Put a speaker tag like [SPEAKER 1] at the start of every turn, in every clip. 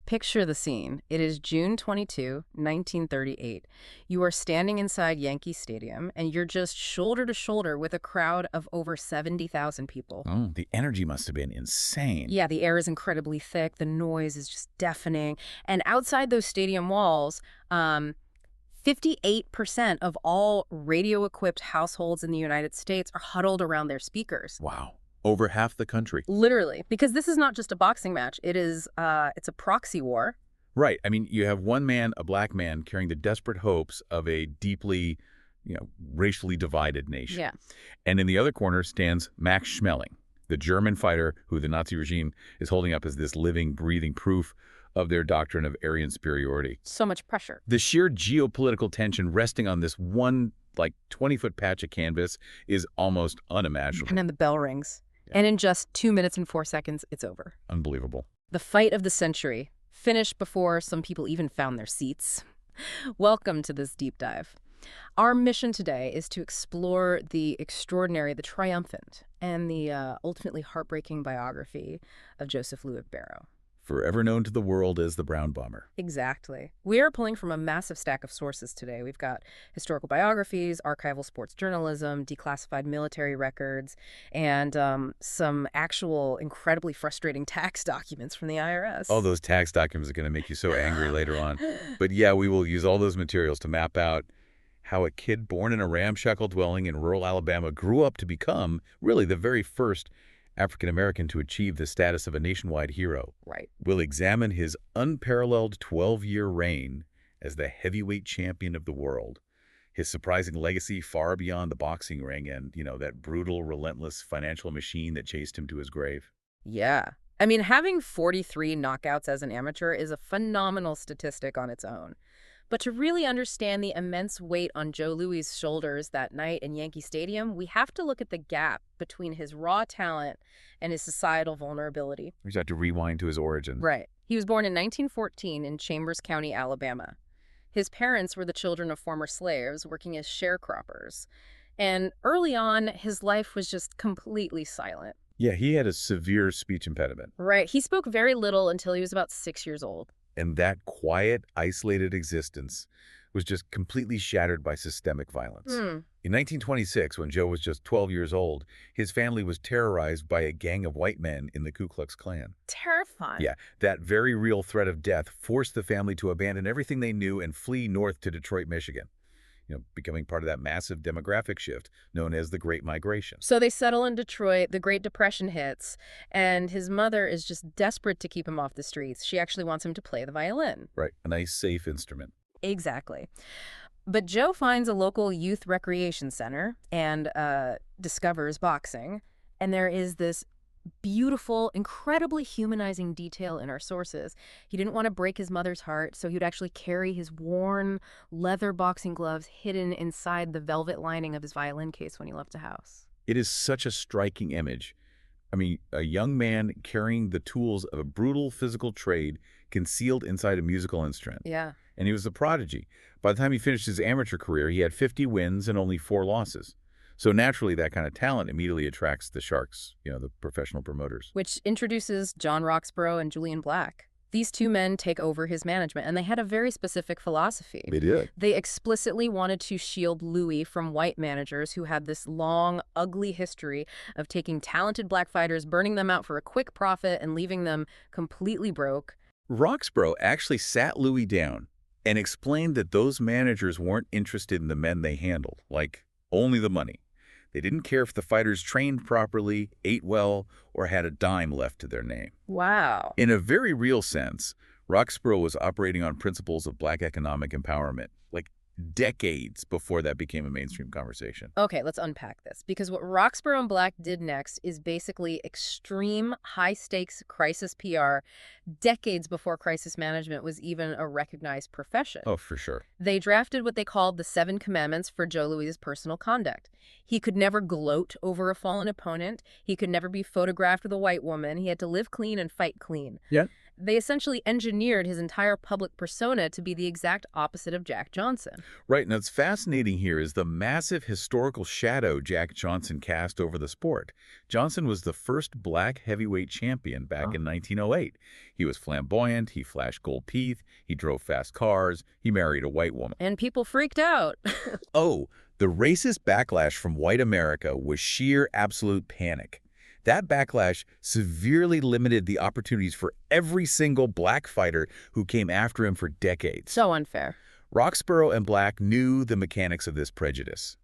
[SPEAKER 1] Picture the scene. It is June 22, 1938. You are standing inside Yankee Stadium, and you're just shoulder to shoulder with a crowd of over 70,000 people.
[SPEAKER 2] Oh, the energy must have been insane.
[SPEAKER 1] Yeah, the air is incredibly thick. The noise is just deafening. And outside those stadium walls, 58% of all radio-equipped households in the United States are huddled around their speakers.
[SPEAKER 2] Wow. Over half the country.
[SPEAKER 1] Literally, because this is not just a boxing match. It's a proxy war.
[SPEAKER 2] Right. I mean, you have one man, a black man, carrying the desperate hopes of a deeply, racially divided nation.
[SPEAKER 1] Yeah.
[SPEAKER 2] And in the other corner stands Max Schmeling, the German fighter who the Nazi regime is holding up as this living, breathing proof of their doctrine of Aryan superiority.
[SPEAKER 1] So much pressure.
[SPEAKER 2] The sheer geopolitical tension resting on this one, 20-foot patch of canvas is almost unimaginable.
[SPEAKER 1] And then the bell rings. And in just 2 minutes and 4 seconds, it's over.
[SPEAKER 2] Unbelievable.
[SPEAKER 1] The fight of the century, finished before some people even found their seats. Welcome to this deep dive. Our mission today is to explore the extraordinary, the triumphant, and the ultimately heartbreaking biography of Joseph Louis Barrow.
[SPEAKER 2] Forever known to the world as the Brown Bomber.
[SPEAKER 1] Exactly. We are pulling from a massive stack of sources today. We've got historical biographies, archival sports journalism, declassified military records, and some actual incredibly frustrating tax documents from the IRS.
[SPEAKER 2] Oh, those tax documents are going to make you so angry later on. But yeah, we will use all those materials to map out how a kid born in a ramshackle dwelling in rural Alabama grew up to become really the very first African-American to achieve the status of a nationwide hero.
[SPEAKER 1] Right.
[SPEAKER 2] We'll examine his unparalleled 12-year reign as the heavyweight champion of the world, his surprising legacy far beyond the boxing ring, and, that brutal, relentless financial machine that chased him to his grave.
[SPEAKER 1] Yeah. I mean, having 43 knockouts as an amateur is a phenomenal statistic on its own. But to really understand the immense weight on Joe Louis' shoulders that night in Yankee Stadium, we have to look at the gap between his raw talent and his societal vulnerability.
[SPEAKER 2] We just have to rewind to his origins.
[SPEAKER 1] Right. He was born in 1914 in Chambers County, Alabama. His parents were the children of former slaves working as sharecroppers. And early on, his life was just completely silent.
[SPEAKER 2] Yeah, he had a severe speech impediment.
[SPEAKER 1] Right. He spoke very little until he was about 6 years old.
[SPEAKER 2] And that quiet, isolated existence was just completely shattered by systemic violence. In 1926, when Joe was just 12 years old, his family was terrorized by a gang of white men in the Ku Klux Klan.
[SPEAKER 1] Terrifying.
[SPEAKER 2] Yeah, that very real threat of death forced the family to abandon everything they knew and flee north to Detroit, Michigan, becoming part of that massive demographic shift known as the Great Migration.
[SPEAKER 1] So they settle in Detroit, the Great Depression hits, and his mother is just desperate to keep him off the streets. She actually wants him to play the violin.
[SPEAKER 2] Right, a nice, safe instrument.
[SPEAKER 1] Exactly. But Joe finds a local youth recreation center and discovers boxing, and there is this beautiful, incredibly humanizing detail in our sources. He didn't want to break his mother's heart, so he would actually carry his worn leather boxing gloves hidden inside the velvet lining of his violin case when he left the house.
[SPEAKER 2] It is such a striking image. I mean, a young man carrying the tools of a brutal physical trade concealed inside a musical instrument.
[SPEAKER 1] Yeah.
[SPEAKER 2] And he was a prodigy. By the time he finished his amateur career, he had 50 wins and only 4 losses. So naturally, that kind of talent immediately attracts the sharks, the professional promoters.
[SPEAKER 1] Which introduces John Roxborough and Julian Black. These two men take over his management, and they had a very specific philosophy.
[SPEAKER 2] They did.
[SPEAKER 1] They explicitly wanted to shield Louis from white managers who had this long, ugly history of taking talented black fighters, burning them out for a quick profit, and leaving them completely broke.
[SPEAKER 2] Roxborough actually sat Louis down and explained that those managers weren't interested in the men they handled, only the money. They didn't care if the fighters trained properly, ate well, or had a dime left to their name.
[SPEAKER 1] Wow.
[SPEAKER 2] In a very real sense, Roxborough was operating on principles of black economic empowerment, decades before that became a mainstream conversation.
[SPEAKER 1] Okay, let's unpack this, because what Roxborough and Black did next is basically extreme high-stakes crisis PR decades before crisis management was even a recognized profession.
[SPEAKER 2] Oh, for sure.
[SPEAKER 1] They drafted what they called the 7 Commandments for Joe Louis' personal conduct. He could never gloat over a fallen opponent. He could never be photographed with a white woman. He had to live clean and fight clean.
[SPEAKER 2] Yeah.
[SPEAKER 1] They essentially engineered his entire public persona to be the exact opposite of Jack Johnson.
[SPEAKER 2] Right, and what's fascinating here is the massive historical shadow Jack Johnson cast over the sport. Johnson was the first black heavyweight champion back in 1908. He was flamboyant, he flashed gold teeth, he drove fast cars, he married a white woman.
[SPEAKER 1] And people freaked out.
[SPEAKER 2] Oh, the racist backlash from white America was sheer absolute panic. That backlash severely limited the opportunities for every single black fighter who came after him for decades.
[SPEAKER 1] So unfair.
[SPEAKER 2] Roxborough and Black knew the mechanics of this prejudice.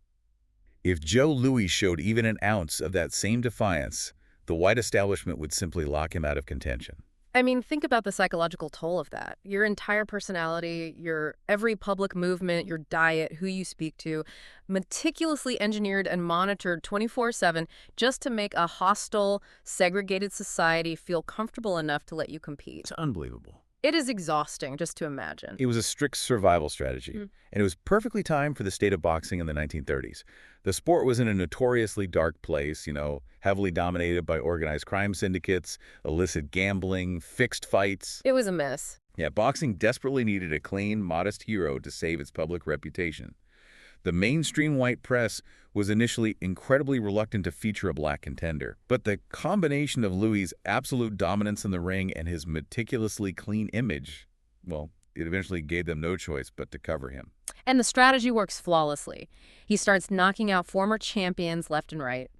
[SPEAKER 2] If Joe Louis showed even an ounce of that same defiance, the white establishment would simply lock him out of contention.
[SPEAKER 1] I mean, think about the psychological toll of that. Your entire personality, your every public movement, your diet, who you speak to, meticulously engineered and monitored 24/7 just to make a hostile, segregated society feel comfortable enough to let you compete.
[SPEAKER 2] It's unbelievable.
[SPEAKER 1] It is exhausting just to imagine.
[SPEAKER 2] It was a strict survival strategy, and it was perfectly timed for the state of boxing in the 1930s. The sport was in a notoriously dark place, heavily dominated by organized crime syndicates, illicit gambling, fixed fights.
[SPEAKER 1] It was a mess.
[SPEAKER 2] Yeah, boxing desperately needed a clean, modest hero to save its public reputation. The mainstream white press was initially incredibly reluctant to feature a black contender, but the combination of Louis' absolute dominance in the ring and his meticulously clean image, well, it eventually gave them no choice but to cover him.
[SPEAKER 1] And the strategy works flawlessly. He starts knocking out former champions left and right.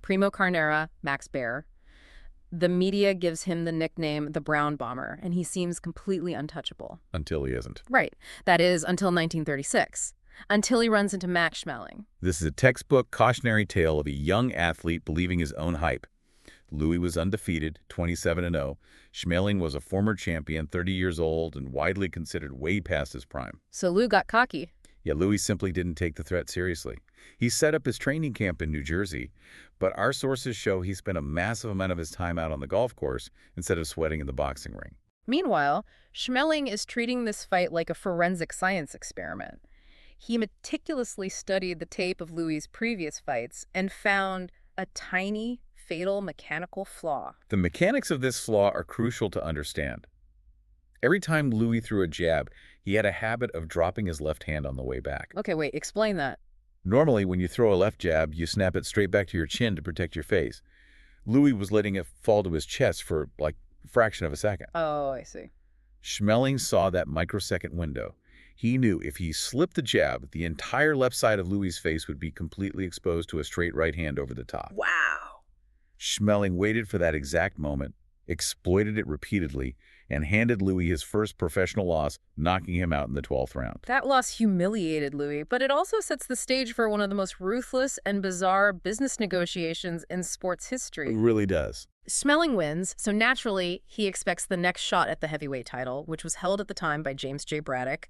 [SPEAKER 1] Primo Carnera, Max Baer. The media gives him the nickname the Brown Bomber, and he seems completely untouchable.
[SPEAKER 2] Until he isn't.
[SPEAKER 1] Right. That is, until 1936. Until he runs into Max Schmeling.
[SPEAKER 2] This is a textbook cautionary tale of a young athlete believing his own hype. Louis was undefeated, 27-0. Schmeling was a former champion, 30 years old, and widely considered way past his prime.
[SPEAKER 1] So Lou got cocky.
[SPEAKER 2] Yeah, Louis simply didn't take the threat seriously. He set up his training camp in New Jersey, but our sources show he spent a massive amount of his time out on the golf course instead of sweating in the boxing ring.
[SPEAKER 1] Meanwhile, Schmeling is treating this fight like a forensic science experiment. He meticulously studied the tape of Louis' previous fights and found a tiny, fatal mechanical flaw.
[SPEAKER 2] The mechanics of this flaw are crucial to understand. Every time Louis threw a jab, he had a habit of dropping his left hand on the way back.
[SPEAKER 1] Okay, wait, explain that.
[SPEAKER 2] Normally, when you throw a left jab, you snap it straight back to your chin to protect your face. Louis was letting it fall to his chest for, like, a fraction of a second.
[SPEAKER 1] Oh, I see.
[SPEAKER 2] Schmeling saw that microsecond window. He knew if he slipped the jab, the entire left side of Louis' face would be completely exposed to a straight right hand over the top.
[SPEAKER 1] Wow.
[SPEAKER 2] Schmeling waited for that exact moment, exploited it repeatedly, and handed Louis his first professional loss, knocking him out in the 12th round.
[SPEAKER 1] That loss humiliated Louis, but it also sets the stage for one of the most ruthless and bizarre business negotiations in sports history.
[SPEAKER 2] It really does.
[SPEAKER 1] Schmeling wins, so naturally he expects the next shot at the heavyweight title, which was held at the time by James J. Braddock,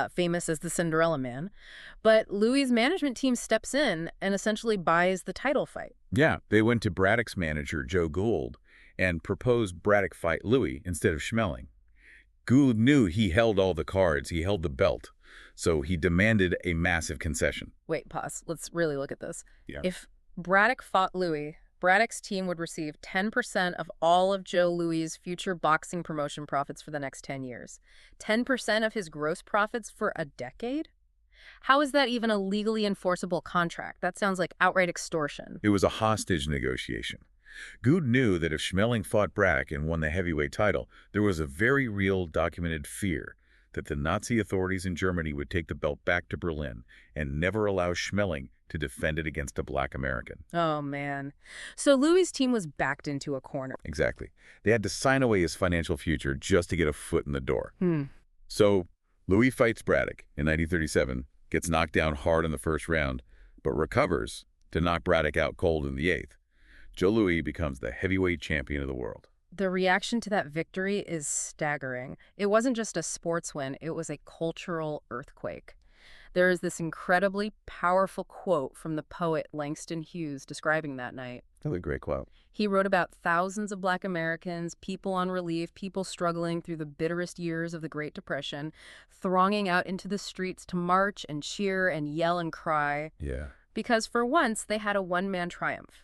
[SPEAKER 1] famous as the Cinderella Man. But Louis' management team steps in and essentially buys the title fight.
[SPEAKER 2] Yeah, they went to Braddock's manager, Joe Gould, and proposed Braddock fight Louis instead of Schmeling. Gould knew he held all the cards, he held the belt, so he demanded a massive concession.
[SPEAKER 1] Wait, pause. Let's really look at this.
[SPEAKER 2] Yeah.
[SPEAKER 1] If Braddock fought Louis, Braddock's team would receive 10% of all of Joe Louis' future boxing promotion profits for the next 10 years. 10% of his gross profits for a decade? How is that even a legally enforceable contract? That sounds like outright extortion.
[SPEAKER 2] It was a hostage negotiation. Gould knew that if Schmeling fought Braddock and won the heavyweight title, there was a very real documented fear that the Nazi authorities in Germany would take the belt back to Berlin and never allow Schmeling to defend it against a black American.
[SPEAKER 1] Oh, man. So Louis' team was backed into a corner.
[SPEAKER 2] Exactly. They had to sign away his financial future just to get a foot in the door. So Louis fights Braddock in 1937, gets knocked down hard in the first round, but recovers to knock Braddock out cold in the 8th. Joe Louis becomes the heavyweight champion of the world.
[SPEAKER 1] The reaction to that victory is staggering. It wasn't just a sports win, it was a cultural earthquake. There is this incredibly powerful quote from the poet Langston Hughes describing that night.
[SPEAKER 2] That's a great quote.
[SPEAKER 1] He wrote about thousands of Black Americans, people on relief, people struggling through the bitterest years of the Great Depression, thronging out into the streets to march and cheer and yell and cry.
[SPEAKER 2] Yeah.
[SPEAKER 1] Because for once, they had a one-man triumph.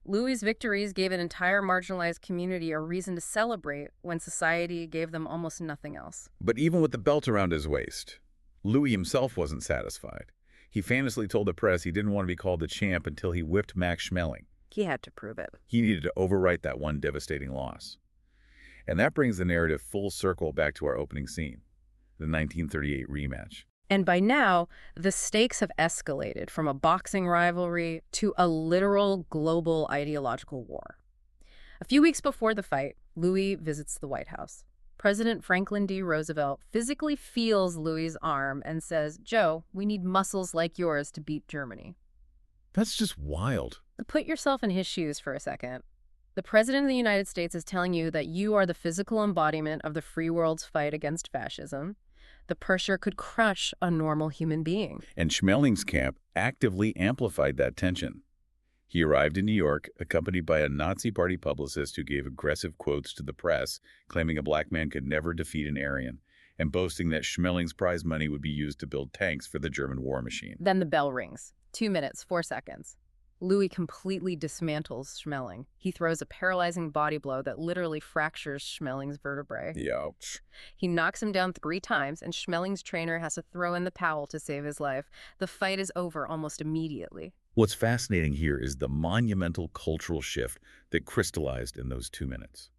[SPEAKER 1] Louis's victories gave an entire marginalized community a reason to celebrate when society gave them almost nothing else.
[SPEAKER 2] But even with the belt around his waist, Louis himself wasn't satisfied. He famously told the press he didn't want to be called the champ until he whipped Max Schmeling.
[SPEAKER 1] He had to prove it.
[SPEAKER 2] He needed to overwrite that one devastating loss. And that brings the narrative full circle back to our opening scene, the 1938 rematch.
[SPEAKER 1] And by now, the stakes have escalated from a boxing rivalry to a literal global ideological war. A few weeks before the fight, Louis visits the White House. President Franklin D. Roosevelt physically feels Louis's arm and says, "Joe, we need muscles like yours to beat Germany."
[SPEAKER 2] That's just wild.
[SPEAKER 1] Put yourself in his shoes for a second. The President of the United States is telling you that you are the physical embodiment of the free world's fight against fascism. The pressure could crush a normal human being.
[SPEAKER 2] And Schmeling's camp actively amplified that tension. He arrived in New York, accompanied by a Nazi Party publicist who gave aggressive quotes to the press, claiming a black man could never defeat an Aryan, and boasting that Schmeling's prize money would be used to build tanks for the German war machine.
[SPEAKER 1] Then the bell rings. 2 minutes, 4 seconds. Louis completely dismantles Schmeling. He throws a paralyzing body blow that literally fractures Schmeling's vertebrae.
[SPEAKER 2] Ouch.
[SPEAKER 1] He knocks him down 3 times, and Schmeling's trainer has to throw in the towel to save his life. The fight is over almost immediately.
[SPEAKER 2] What's fascinating here is the monumental cultural shift that crystallized in those 2 minutes.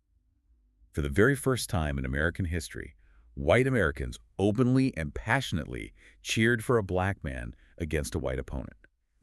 [SPEAKER 2] For the very first time in American history, white Americans openly and passionately cheered for a black man against a white opponent.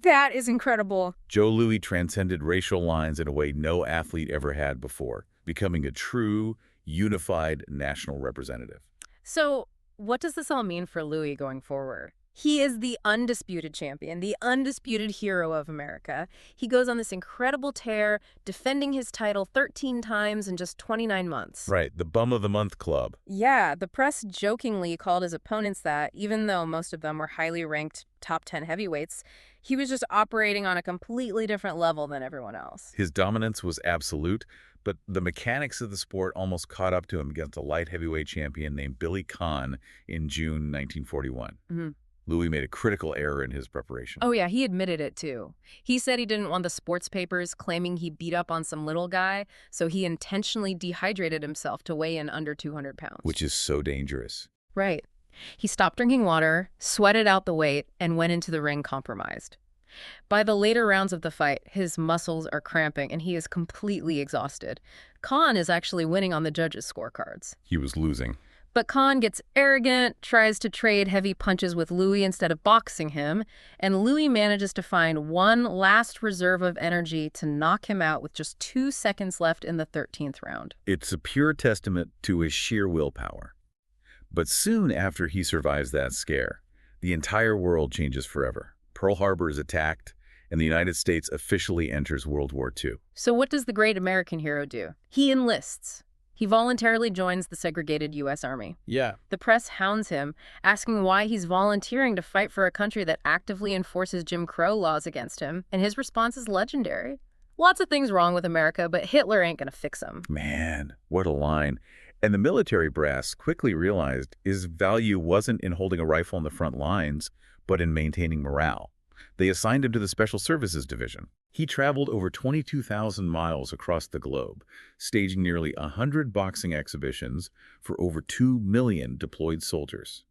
[SPEAKER 1] That is incredible.
[SPEAKER 2] Joe Louis transcended racial lines in a way no athlete ever had before, becoming a true, unified national representative.
[SPEAKER 1] So, what does this all mean for Louis going forward? He is the undisputed champion, the undisputed hero of America. He goes on this incredible tear, defending his title 13 times in just 29 months.
[SPEAKER 2] Right, the Bum of the Month Club.
[SPEAKER 1] Yeah, the press jokingly called his opponents that, even though most of them were highly ranked top 10 heavyweights. He was just operating on a completely different level than everyone else.
[SPEAKER 2] His dominance was absolute, but the mechanics of the sport almost caught up to him against a light heavyweight champion named Billy Conn in June 1941. Louis made a critical error in his preparation.
[SPEAKER 1] Oh yeah, he admitted it too. He said he didn't want the sports papers claiming he beat up on some little guy, so he intentionally dehydrated himself to weigh in under 200 pounds.
[SPEAKER 2] Which is so dangerous.
[SPEAKER 1] Right. He stopped drinking water, sweated out the weight, and went into the ring compromised. By the later rounds of the fight, his muscles are cramping and he is completely exhausted. Conn is actually winning on the judges' scorecards.
[SPEAKER 2] He was losing.
[SPEAKER 1] But Conn gets arrogant, tries to trade heavy punches with Louis instead of boxing him, and Louis manages to find one last reserve of energy to knock him out with just 2 seconds left in the 13th round.
[SPEAKER 2] It's a pure testament to his sheer willpower. But soon after he survives that scare, the entire world changes forever. Pearl Harbor is attacked, and the United States officially enters World War II.
[SPEAKER 1] So what does the great American hero do? He enlists. He voluntarily joins the segregated U.S. Army.
[SPEAKER 2] Yeah.
[SPEAKER 1] The press hounds him, asking why he's volunteering to fight for a country that actively enforces Jim Crow laws against him, and his response is legendary. Lots of things wrong with America, but Hitler ain't gonna fix them.
[SPEAKER 2] Man, what a line. And the military brass quickly realized his value wasn't in holding a rifle on the front lines, but in maintaining morale. They assigned him to the Special Services Division. He traveled over 22,000 miles across the globe, staging nearly 100 boxing exhibitions for over 2 million deployed soldiers.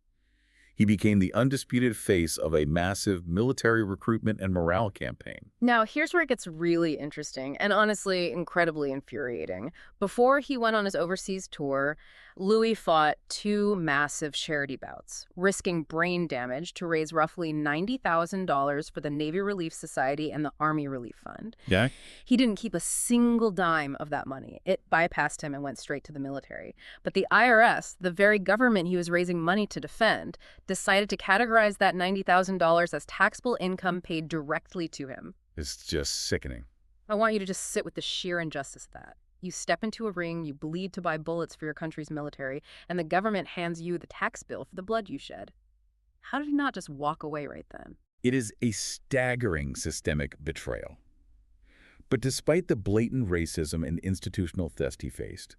[SPEAKER 2] He became the undisputed face of a massive military recruitment and morale campaign.
[SPEAKER 1] Now, here's where it gets really interesting and honestly incredibly infuriating. Before he went on his overseas tour, Louis fought 2 massive charity bouts, risking brain damage to raise roughly $90,000 for the Navy Relief Society and the Army Relief Fund.
[SPEAKER 2] Yeah?
[SPEAKER 1] He didn't keep a single dime of that money. It bypassed him and went straight to the military. But the IRS, the very government he was raising money to defend, decided to categorize that $90,000 as taxable income paid directly to him.
[SPEAKER 2] It's just sickening.
[SPEAKER 1] I want you to just sit with the sheer injustice of that. You step into a ring, you bleed to buy bullets for your country's military, and the government hands you the tax bill for the blood you shed. How did he not just walk away right then?
[SPEAKER 2] It is a staggering systemic betrayal. But despite the blatant racism and institutional theft he faced,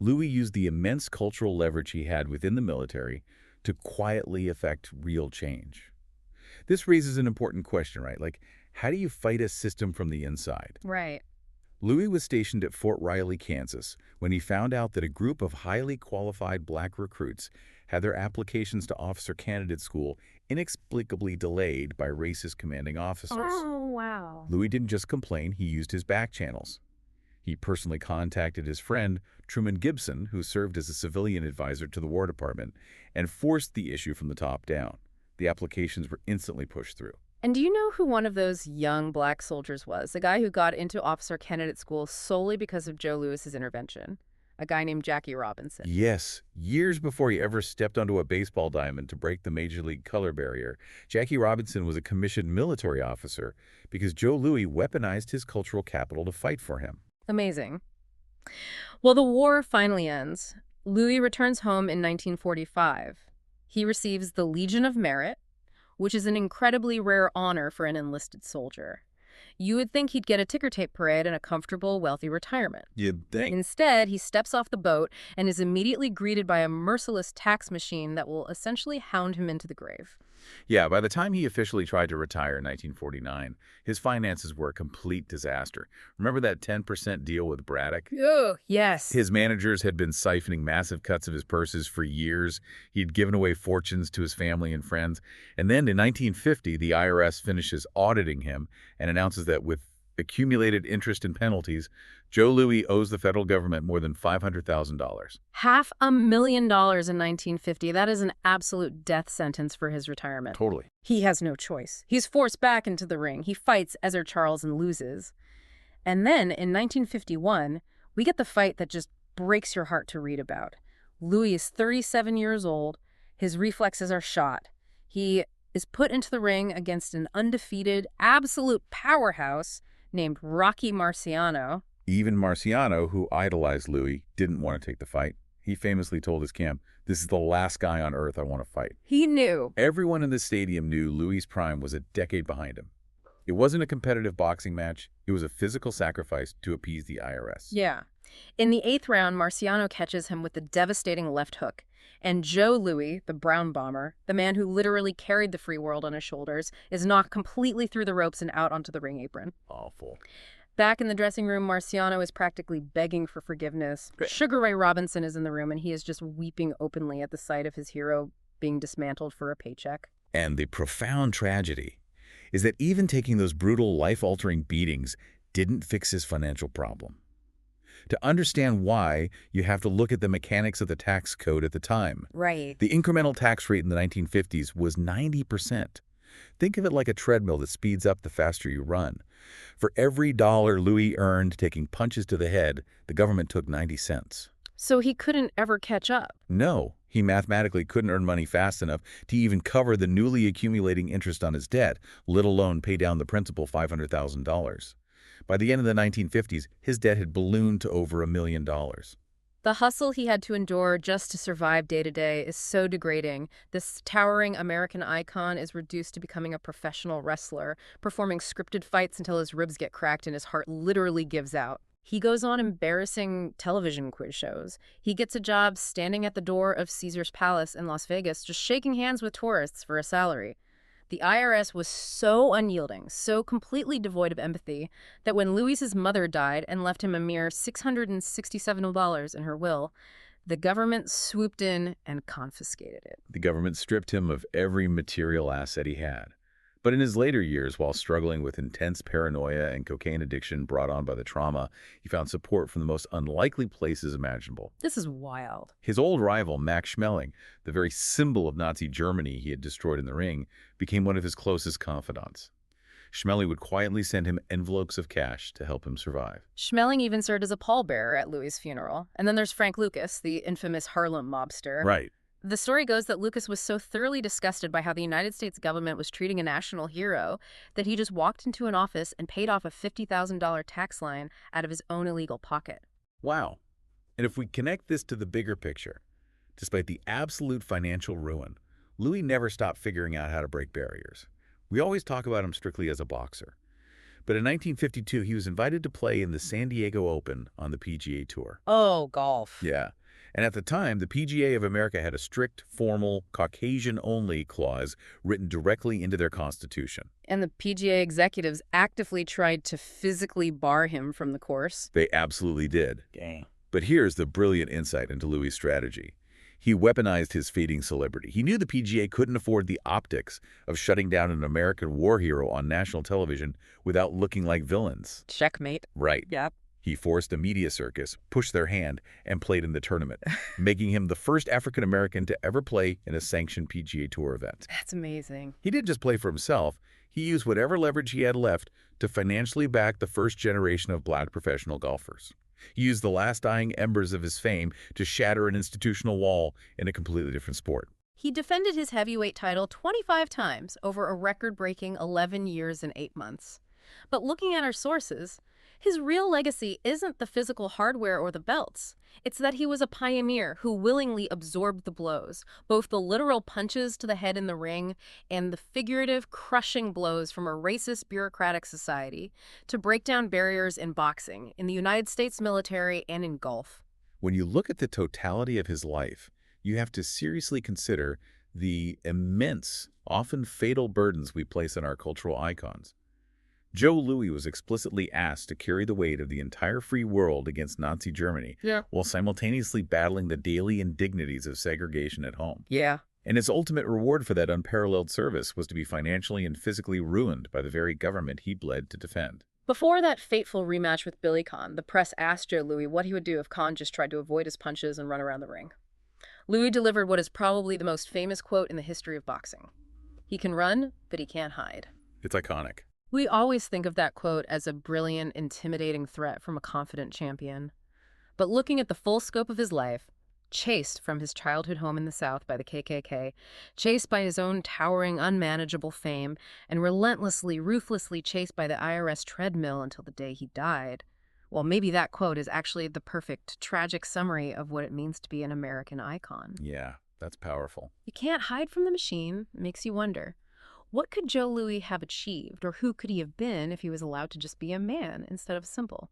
[SPEAKER 2] Louis used the immense cultural leverage he had within the military to quietly effect real change. This raises an important question, right? Like, how do you fight a system from the inside?
[SPEAKER 1] Right.
[SPEAKER 2] Louis was stationed at Fort Riley, Kansas, when he found out that a group of highly qualified black recruits had their applications to officer candidate school inexplicably delayed by racist commanding officers.
[SPEAKER 1] Oh, wow.
[SPEAKER 2] Louis didn't just complain, he used his back channels. He personally contacted his friend, Truman Gibson, who served as a civilian advisor to the War Department, and forced the issue from the top down. The applications were instantly pushed through.
[SPEAKER 1] And do you know who one of those young black soldiers was? The guy who got into officer candidate school solely because of Joe Louis's intervention. A guy named Jackie Robinson.
[SPEAKER 2] Yes, years before he ever stepped onto a baseball diamond to break the major league color barrier, Jackie Robinson was a commissioned military officer because Joe Louis weaponized his cultural capital to fight for him.
[SPEAKER 1] Amazing. Well, the war finally ends. Louis returns home in 1945. He receives the Legion of Merit, which is an incredibly rare honor for an enlisted soldier. You would think he'd get a ticker tape parade and a comfortable, wealthy retirement.
[SPEAKER 2] You'd think.
[SPEAKER 1] Instead, he steps off the boat and is immediately greeted by a merciless tax machine that will essentially hound him into the grave.
[SPEAKER 2] Yeah, by the time he officially tried to retire in 1949, his finances were a complete disaster. Remember that 10% deal with Braddock?
[SPEAKER 1] Oh, yes.
[SPEAKER 2] His managers had been siphoning massive cuts of his purses for years. He'd given away fortunes to his family and friends. And then in 1950, the IRS finishes auditing him and announces that with accumulated interest and penalties, Joe Louis owes the federal government more than $500,000.
[SPEAKER 1] $500,000 in 1950. That is an absolute death sentence for his retirement.
[SPEAKER 2] Totally.
[SPEAKER 1] He has no choice. He's forced back into the ring. He fights Ezer Charles and loses. And then in 1951, we get the fight that just breaks your heart to read about. Louis is 37 years old. His reflexes are shot. He is put into the ring against an undefeated, absolute powerhouse named Rocky Marciano.
[SPEAKER 2] Even Marciano, who idolized Louis, didn't want to take the fight. He famously told his camp, "This is the last guy on earth I want to fight."
[SPEAKER 1] He knew.
[SPEAKER 2] Everyone in the stadium knew Louis' prime was a decade behind him. It wasn't a competitive boxing match. It was a physical sacrifice to appease the IRS.
[SPEAKER 1] Yeah. In the 8th round, Marciano catches him with a devastating left hook. And Joe Louis, the brown bomber, the man who literally carried the free world on his shoulders, is knocked completely through the ropes and out onto the ring apron.
[SPEAKER 2] Awful.
[SPEAKER 1] Back in the dressing room, Marciano is practically begging for forgiveness. Sugar Ray Robinson is in the room, and he is just weeping openly at the sight of his hero being dismantled for a paycheck.
[SPEAKER 2] And the profound tragedy is that even taking those brutal, life-altering beatings didn't fix his financial problem. To understand why, you have to look at the mechanics of the tax code at the time.
[SPEAKER 1] Right.
[SPEAKER 2] The incremental tax rate in the 1950s was 90%. Think of it like a treadmill that speeds up the faster you run. For every dollar Louis earned taking punches to the head, the government took 90 cents.
[SPEAKER 1] So he couldn't ever catch up.
[SPEAKER 2] No, he mathematically couldn't earn money fast enough to even cover the newly accumulating interest on his debt, let alone pay down the principal $500,000. By the end of the 1950s, his debt had ballooned to over $1 million.
[SPEAKER 1] The hustle he had to endure just to survive day to day is so degrading. This towering American icon is reduced to becoming a professional wrestler, performing scripted fights until his ribs get cracked and his heart literally gives out. He goes on embarrassing television quiz shows. He gets a job standing at the door of Caesar's Palace in Las Vegas, just shaking hands with tourists for a salary. The IRS was so unyielding, so completely devoid of empathy, that when Louis's mother died and left him a mere $667 in her will, the government swooped in and confiscated it.
[SPEAKER 2] The government stripped him of every material asset he had. But in his later years, while struggling with intense paranoia and cocaine addiction brought on by the trauma, he found support from the most unlikely places imaginable.
[SPEAKER 1] This is wild.
[SPEAKER 2] His old rival, Max Schmeling, the very symbol of Nazi Germany he had destroyed in the ring, became one of his closest confidants. Schmeling would quietly send him envelopes of cash to help him survive.
[SPEAKER 1] Schmeling even served as a pallbearer at Louis' funeral. And then there's Frank Lucas, the infamous Harlem mobster.
[SPEAKER 2] Right.
[SPEAKER 1] The story goes that Lucas was so thoroughly disgusted by how the United States government was treating a national hero that he just walked into an office and paid off a $50,000 tax line out of his own illegal pocket.
[SPEAKER 2] Wow. And if we connect this to the bigger picture, despite the absolute financial ruin, Louis never stopped figuring out how to break barriers. We always talk about him strictly as a boxer. But in 1952, he was invited to play in the San Diego Open on the PGA Tour.
[SPEAKER 1] Oh, golf.
[SPEAKER 2] Yeah. And at the time, the PGA of America had a strict, formal, Caucasian-only clause written directly into their constitution.
[SPEAKER 1] And the PGA executives actively tried to physically bar him from the course.
[SPEAKER 2] They absolutely did.
[SPEAKER 1] Dang.
[SPEAKER 2] But here's the brilliant insight into Louis' strategy. He weaponized his fading celebrity. He knew the PGA couldn't afford the optics of shutting down an American war hero on national television without looking like villains.
[SPEAKER 1] Checkmate.
[SPEAKER 2] Right.
[SPEAKER 1] Yep.
[SPEAKER 2] He forced a media circus, pushed their hand, and played in the tournament, making him the first African-American to ever play in a sanctioned PGA Tour event.
[SPEAKER 1] That's amazing.
[SPEAKER 2] He didn't just play for himself. He used whatever leverage he had left to financially back the first generation of black professional golfers. He used the last dying embers of his fame to shatter an institutional wall in a completely different sport.
[SPEAKER 1] He defended his heavyweight title 25 times over a record-breaking 11 years and 8 months. But looking at our sources, his real legacy isn't the physical hardware or the belts. It's that he was a pioneer who willingly absorbed the blows, both the literal punches to the head in the ring and the figurative, crushing blows from a racist bureaucratic society to break down barriers in boxing, in the United States military, and in golf.
[SPEAKER 2] When you look at the totality of his life, you have to seriously consider the immense, often fatal burdens we place on our cultural icons. Joe Louis was explicitly asked to carry the weight of the entire free world against Nazi Germany while simultaneously battling the daily indignities of segregation at home.
[SPEAKER 1] Yeah.
[SPEAKER 2] And his ultimate reward for that unparalleled service was to be financially and physically ruined by the very government he bled to defend.
[SPEAKER 1] Before that fateful rematch with Billy Conn, the press asked Joe Louis what he would do if Conn just tried to avoid his punches and run around the ring. Louis delivered what is probably the most famous quote in the history of boxing. He can run, but he can't hide.
[SPEAKER 2] It's iconic.
[SPEAKER 1] We always think of that quote as a brilliant, intimidating threat from a confident champion. But looking at the full scope of his life, chased from his childhood home in the South by the KKK, chased by his own towering, unmanageable fame, and relentlessly, ruthlessly chased by the IRS treadmill until the day he died, well, maybe that quote is actually the perfect, tragic summary of what it means to be an American icon.
[SPEAKER 2] Yeah, that's powerful.
[SPEAKER 1] You can't hide from the machine. It makes you wonder. What could Joe Louis have achieved, or who could he have been if he was allowed to just be a man instead of a symbol?